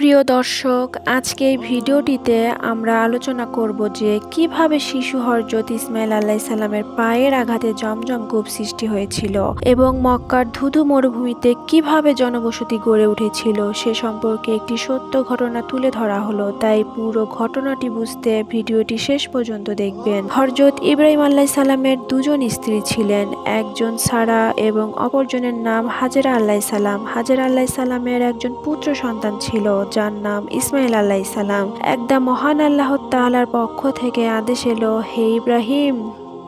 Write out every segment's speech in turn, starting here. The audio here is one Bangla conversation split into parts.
প্রিয় দর্শক, আজকে এই ভিডিওটিতে আমরা আলোচনা করব যে কিভাবে শিশু হযরত ইসমাঈল আলাইহিস সালামের পায়ের আঘাতে জমজম কূপ সৃষ্টি হয়েছিল এবং মক্কার ধুধু মরুভূমিতে কিভাবে জনবসতি গড়ে উঠেছিল সে সম্পর্কে একটি সত্য ঘটনা তুলে ধরা হলো। তাই পুরো ঘটনাটি বুঝতে ভিডিওটি শেষ পর্যন্ত দেখবেন। হযরত ইব্রাহিম আলাইহিস সালামের দুজন স্ত্রী ছিলেন, একজন সারা এবং অপরজনের নাম হাজেরা আলাইহিস সালাম। হাজেরা আলাইহিস সালামের একজন পুত্র সন্তান ছিল যার নাম ইসমাঈল আলাইহিস সালাম। একদা মহান আল্লাহ তাআলার পক্ষ থেকে আদেশ এলো, হে ইব্রাহিম,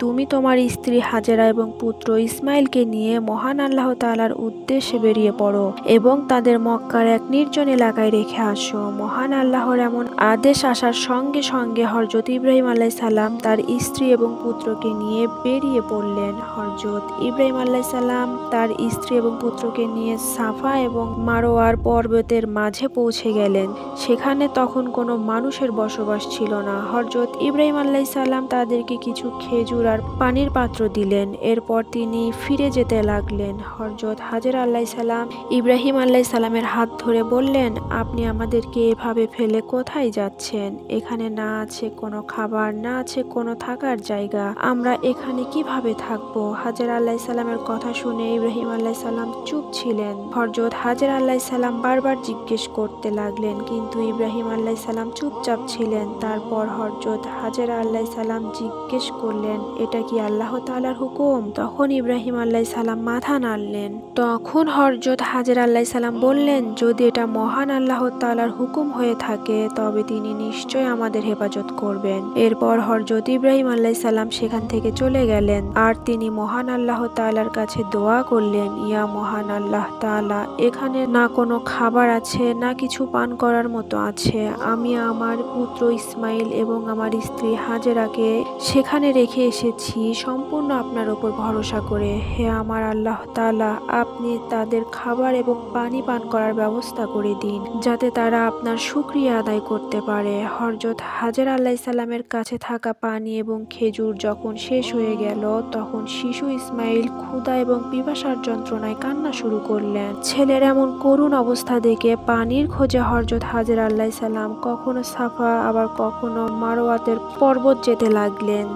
তুমি তোমার স্ত্রী হাজেরা এবং পুত্র ইসমাঈলকে নিয়ে মহান আল্লাহ তাআলার উদ্দেশ্যে বেরিয়ে পড়ো এবং তাদের মক্কার এক নির্জন এলাকায় রেখে আসো। মহান আল্লাহর এমন আদেশ আসার সঙ্গে সঙ্গে হযরত ইব্রাহিম আলাইহিস সালাম তার স্ত্রী এবং পুত্রকে নিয়ে বেরিয়ে পড়লেন। হযরত ইব্রাহিম আলাইহিস সালাম তার স্ত্রী এবং পুত্রকে নিয়ে সাফা এবং মারওয়ার পর্বতের মাঝে পৌঁছে গেলেন। সেখানে তখন কোনো মানুষের বসবাস ছিল না। হযরত ইব্রাহিম আলাইহিস সালাম তাদেরকে কিছু খেজুর আর পানির পাত্র দিলেন। এরপর তিনি ফিরে যেতে লাগলেন। হযরত হাজেরা আলাইহিস সালাম ইব্রাহিম আলাইহিস সালামের হাত ধরে বললেন, আপনি আমাদেরকে এভাবে ফেলে কোথায় যাচ্ছেন? এখানে না আছে কোনো খাবার, না আছে কোনো থাকার জায়গা, আমরা এখানে কিভাবে থাকবো? হাজেরা আলাইহিস সালামের কথা শুনে ইব্রাহিম আলাইহিস সালাম চুপ ছিলেন। হযরত হাজেরা আলাইহিস সালাম বারবার জিজ্ঞেস করতে লাগলেন, কিন্তু ইব্রাহিম আলাইহিস সালাম চুপচাপ ছিলেন। তারপর হযরত হাজেরা আলাইহিস সালাম জিজ্ঞেস করলেন, এটা কি আল্লাহ তাআলার হুকুম? তখন ইব্রাহিম আলাইহিস সালাম মাথা নাড়লেন। তখন হযরত হাজেরা আলাইহিস সালাম বললেন, যদি এটা মহান আল্লাহ তাআলার হুকুম হয়ে থাকে তবে তিনি নিশ্চয় আমাদের হেফাজত করবেন। এরপর হযরত ইব্রাহিম আলাইহিস সালাম সেখান থেকে চলে গেলেন আর তিনি মহান আল্লাহ তাআলার কাছে দোয়া করলেন, ইয়া মহান আল্লাহ তাআলা, এখানে না কোনো খাবার আছে, না কিছু পান করার মতো আছে। আমি আমার পুত্র ইসমাঈল এবং আমার স্ত্রী হাজেরাকে সেখানে রেখে এসেছি সম্পূর্ণ আপনার উপর ভরসা করে। হে আমার আল্লাহ তাআলা, আপনি তাদের খাবার এবং পানি পান করার ব্যবস্থা করে দিন যাতে তারা আপনার শুকরিয়া আদায় করতে পারে। হযরত হাজেরা আলাইহিস সালামের কাছে থাকা পানি এবং খেজুর যখন শেষ হয়ে গেল তখন শিশু ইসমাঈল ক্ষুধা এবং পিপাসার যন্ত্রণায় কান্না শুরু করলেন। ছেলের এমন করুণ অবস্থা দেখে পানির খোঁজে হযরত হাজেরা আলাইহিস সালাম কখনো সাফা আবার কখনো মারওয়াতের পর্বত যেতে লাগলেন,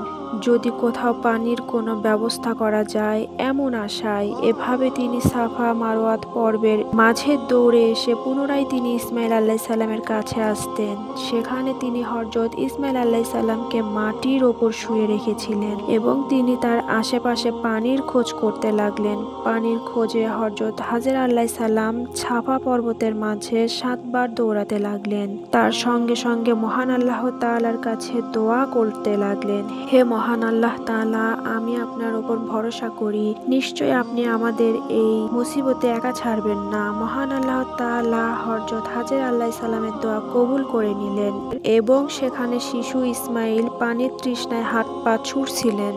যদি কোথাও পানির কোনো ব্যবস্থা করা যায় এমন আশায়। এভাবে তিনি সাফা মারওয়াত পর্বের মাঝে দৌড়ে এসে পুনরায় তিনি ইসমাঈল আলাইহিস সালামের কাছে আসতেন। সেখানে তিনি হযরত ইসমাঈল আলাইহিস সালামকে মাটির ওপর শুয়ে রেখেছিলেন এবং তিনি তার আশেপাশে পানির খোঁজ করতে লাগলেন। পানির খোঁজে হযরত হাজেরা আলাইহিস সালাম সাফা পর্বতের মাঝে 7 বার দৌড়াতে লাগলেন। তার সঙ্গে সঙ্গে মহান আল্লাহ তাআলার কাছে দোয়া করতে লাগলেন, হে মহান আল্লাহ তাআলা, আমি আপনার উপর ভরসা করি, নিশ্চয় আপনি আমাদের এই মুসিবতে একা ছাড়বেন না। মহান আল্লাহ তাআলা হযরত হাজেরা আলাইহিস সালামের দোয়া কবুল করে নিলেন এবং সেখানে শিশু ইসমাঈল পানির তৃষ্ণায় হাত পা ছুটছিলেন।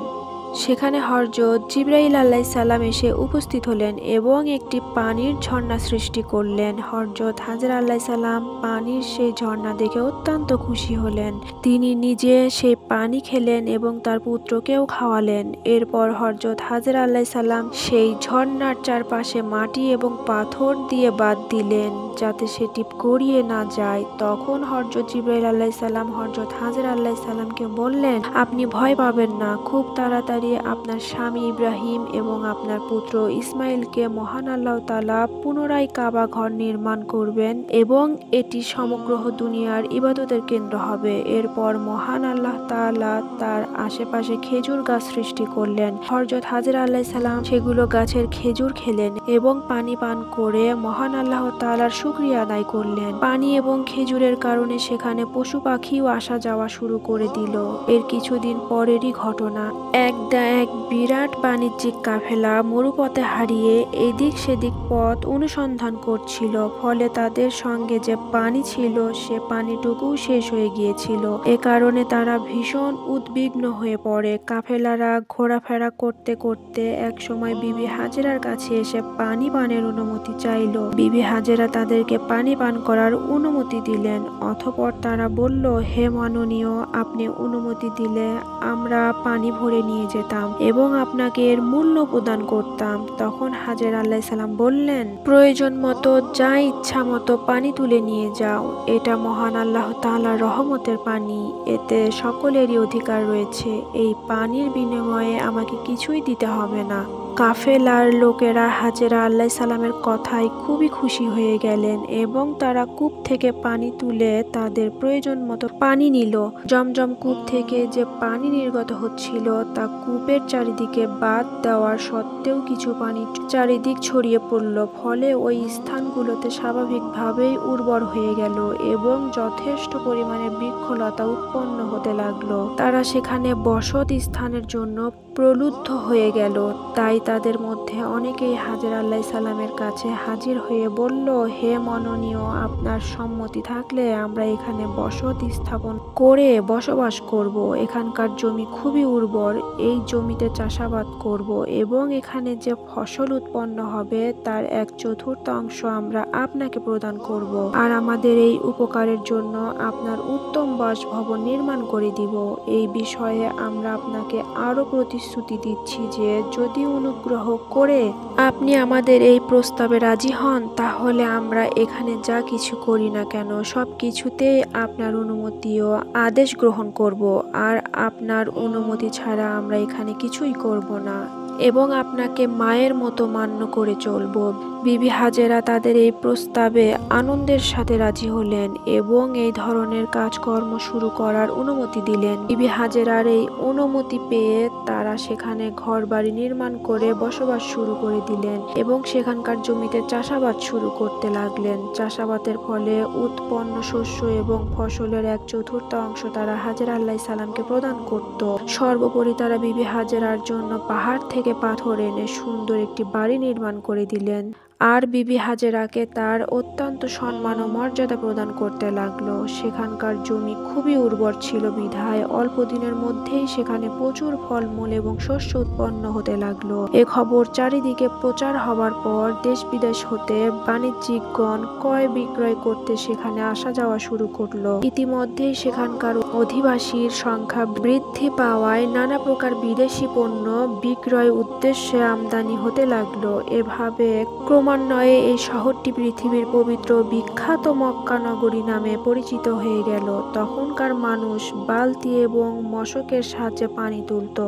সেখানে হযরত জিবরাইল আলাইহিস সালাম এসে উপস্থিত হলেন এবং একটি পানির ঝর্ণা সৃষ্টি করলেন। হযরত হাজেরা আলাইহিস সালাম পানির সেই ঝর্ণা দেখে অত্যন্ত খুশি হলেন। তিনি নিজে সেই পানি খেলেন এবং তার পুত্রকেও খাওয়ালেন। এরপর হযরত হাজেরা আলাইহিস সালাম সেই ঝর্ণার চারপাশে মাটি এবং পাথর দিয়ে বাঁধ দিলেন যাতে সেটি গড়িয়ে না যায়। তখন হযরত জিবরাইল আলাইহিস সালাম হযরত হাজেরা আলাইহিস সালামকে বললেন, আপনি ভয় পাবেন না, খুব তাড়াতাড়ি আপনার স্বামী ইব্রাহিম এবং আপনার পুত্র ইসমাঈলকে মহান আল্লাহ তাআলা পুনরায় কাবা ঘর নির্মাণ করবেন এবং এটি সমগ্র দুনিয়ার ইবাদতের কেন্দ্র হবে। এরপর মহান আল্লাহ তাআলা তার আশেপাশে খেজুর গাছ সৃষ্টি করলেন। হযরত হাজেরা আলাইহিস সালাম সেগুলো গাছের খেজুর খেলেন এবং পানি পান করে মহান আল্লাহ তাআলার শুকরিয়া আদায় করলেন। পানি এবং খেজুরের কারণে সেখানে পশু পাখিও আসা যাওয়া শুরু করে দিল। এর কিছুদিন পরেরই ঘটনা, এক বিরাট বাণিজ্যিক কাফেলা মরুপথে হারিয়ে এদিক সেদিক পথ অনুসন্ধান করছিল। ফলে তাদের সঙ্গে যে পানি ছিল সে পানিটুকুও শেষ হয়ে গিয়েছিল। এ কারণে তারা ভীষণ উদ্বিগ্ন হয়ে পড়ে। কাফেলারা ঘোরাফেরা করতে করতে একসময় বিবি হাজেরার কাছে এসে পানি পানের অনুমতি চাইল। বিবি হাজেরা তাদেরকে পানি পান করার অনুমতি দিলেন। অতঃপর তারা বলল, হে মাননীয়, আপনি অনুমতি দিলে আমরা পানি ভরে নিয়ে যেতাম। যেতাম এবং আপনাকে এর মূল্য প্রদান করতাম। তখন হাজেরা আলাইহিসসালাম বললেন, প্রয়োজন মতো যা ইচ্ছা মতো পানি তুলে নিয়ে যাও, এটা মহান আল্লাহ তাআলার রহমতের পানি, এতে সকলেরই অধিকার রয়েছে, এই পানির বিনিময়ে আমাকে কিছুই দিতে হবে না। কাফেলার লোকেরা হাজেরা আলাইহিসসালামের কথায় খুবই খুশি হয়ে গেলেন এবং তারা কূপ থেকে পানি তুলে তাদের প্রয়োজন মতো পানি নিল। জমজম কূপ থেকে যে পানি নির্গত হচ্ছিল তা কূপের চারিদিকে বাঁধ দেওয়ার সত্ত্বেও কিছু পানি চারিদিক ছড়িয়ে পড়ল, ফলে ওই স্থানগুলোতে স্বাভাবিকভাবেই উর্বর হয়ে গেল এবং যথেষ্ট পরিমাণে বৃক্ষলতা উৎপন্ন হতে লাগলো। তারা সেখানে বসত স্থানের জন্য প্রলুব্ধ হয়ে গেল। তাই তাদের মধ্যে অনেকেই হাজেরা আলাইহিসসালামের কাছে হাজির হয়ে বলল, হে মনোনীয়, আপনার সম্মতি থাকলে আমরা এখানে বসত স্থাপন করে বসবাস করব। এখানকার জমি খুবই উর্বর, এই জমিতে চাষাবাদ করব এবং এখানে যে ফসল উৎপন্ন হবে তার 1/4 আমরা আপনাকে প্রদান করব, আর আমাদের এই উপকারের জন্য আপনার উত্তম বাসভবন নির্মাণ করে দিব। এই বিষয়ে আমরা আপনাকে আরো প্রতিশ্রুতি দিচ্ছি যে যদি অনুগ্রহ করে আপনি আমাদের এই প্রস্তাবে রাজি হন, তাহলে আমরা এখানে যা কিছু করি না কেন সব কিছুতেই আপনার অনুমতি ও আদেশ গ্রহণ করব, আর আপনার অনুমতি ছাড়া আমরা এখানে কিছুই করব না এবং আপনাকে মায়ের মতো মান্য করে চলব। বিবি হাজেরা তাদের এই প্রস্তাবে আনন্দের সাথে রাজি হলেন এবং এই ধরনের কাজকর্ম শুরু করার অনুমতি দিলেন। বিবি হাজেরার এই অনুমতি পেয়ে তারা সেখানে ঘরবাড়ি নির্মাণ করে বসবাস শুরু করে দিলেন এবং সেখানকার জমিতে চাষাবাদ শুরু করতে লাগলেন। চাষাবাদের ফলে উৎপন্ন শস্য এবং ফসলের 1/4 তারা হাজেরা আলাইহিসসালামকে প্রদান করত। সর্বোপরি তারা বিবি হাজেরার জন্য পাহাড় থেকে পাথর এনে সুন্দর একটি বাড়ি নির্মাণ করে দিলেন আর বিবি হাজেরাকে তার অত্যন্ত সম্মান ও মর্যাদা প্রদান করতে লাগলো। সেখানকার জমি খুবই উর্বর ছিল বিধায় অল্প দিনের মধ্যেই সেখানে প্রচুর ফলমূল এবং শস্য উৎপন্ন হতে লাগলো। এ খবর চারিদিকে প্রচার হবার পর দেশ বিদেশ হতে বাণিজ্যিকগণ ক্রয় বিক্রয় করতে সেখানে আসা যাওয়া শুরু করলো। ইতিমধ্যেই সেখানকার অধিবাসীর সংখ্যা বৃদ্ধি পাওয়ায় নানা প্রকার বিদেশি পণ্য বিক্রয় উদ্দেশ্যে আমদানি হতে লাগলো। এভাবে ক্রমান্বয়ে এই শহরটি পৃথিবীর পবিত্র বিখ্যাত মক্কা নগরী নামে পরিচিত হয়ে গেল। তখনকার মানুষ বালতি এবং মশকের সাহায্যে পানি তুলত,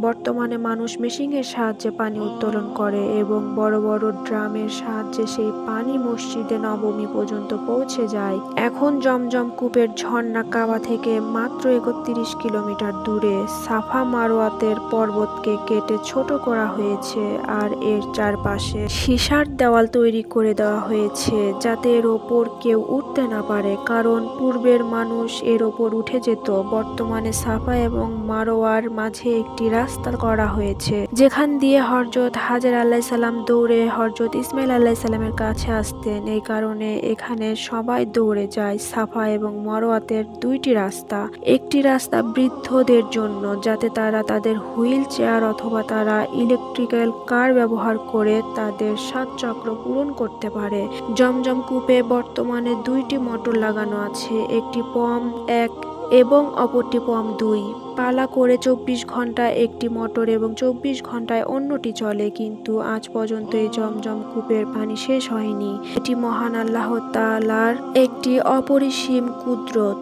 বর্তমানে মানুষ মেশিনের সাহায্যে পানি উত্তোলন করে এবং বড় বড় ড্রামের সাহায্যে সেই পানি মসজিদে নবমী পর্যন্ত পৌঁছে যায়। এখন জমজম কূপের ঝর্ণা কাবা থেকে মাত্র 31 কিলোমিটার দূরে। সাফা মারওয়াতের পর্বতকে কেটে ছোট করা হয়েছে আর এর চারপাশে সীসার দেওয়াল তৈরি করে দেওয়া হয়েছে যাতে এর ওপর কেউ উঠতে না পারে, কারণ পূর্বের মানুষ এর ওপর উঠে যেত। বর্তমানে সাফা এবং মারওয়ার মাঝে একটি রাস্তা করা হয়েছে যেখান দিয়ে হযরত হাজেরা আলাইহিসসালাম দৌড়ে হযরত ইসমাইল আলাইহিসসালামের কাছে আসতেন। এই কারণে এখানে সবাই দৌড়ে যায়। সাফা এবং মারওয়াতের 2টি রাস্তা, একটি রাস্তা বৃদ্ধদের জন্য যাতে তারা তাদের হুইল চেয়ার অথবা তারা ইলেকট্রিক্যাল কার ব্যবহার করে তাদের 7 চক্র পূরণ করতে পারে। জমজম কূপে বর্তমানে 2টি মোটর লাগানো আছে, একটি পাম্প 1 এবং অপরটি পাম্প 2। পালা করে 24 ঘন্টা একটি মোটর এবং 24 ঘন্টায় অন্যটি চলে, কিন্তু আজ পর্যন্ত এই জমজম কূপের পানি শেষ হয়নি। এটি মহান আল্লাহ তাআলার একটি অপরিসীম কুদরত।